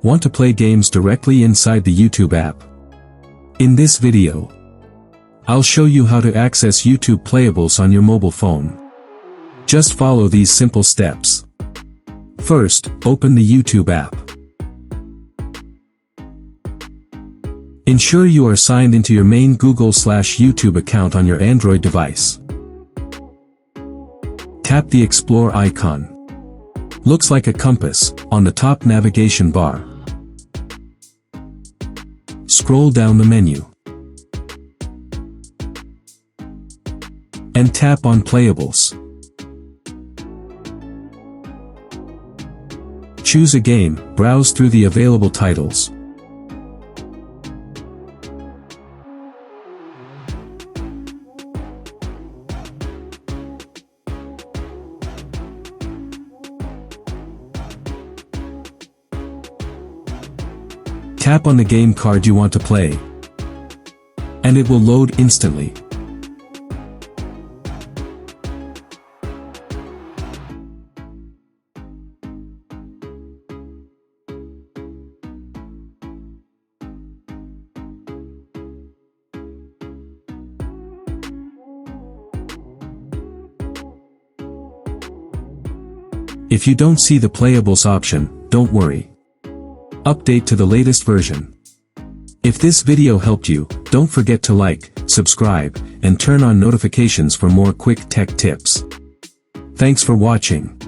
Want to play games directly inside the YouTube app? In this video, I'll show you how to access YouTube Playables on your mobile phone. Just follow these simple steps. First, open the YouTube app. Ensure you are signed into your main Google/YouTube account on your Android device. Tap the Explore icon. Looks like a compass, on the top navigation bar. Scroll down the menu. And tap on Playables. Choose a game, browse through the available titles. Tap on the game card you want to play, and it will load instantly. If you don't see the Playables option, don't worry. Update to the latest version. If this video helped you, don't forget to like, subscribe, and turn on notifications for more quick tech tips. Thanks for watching.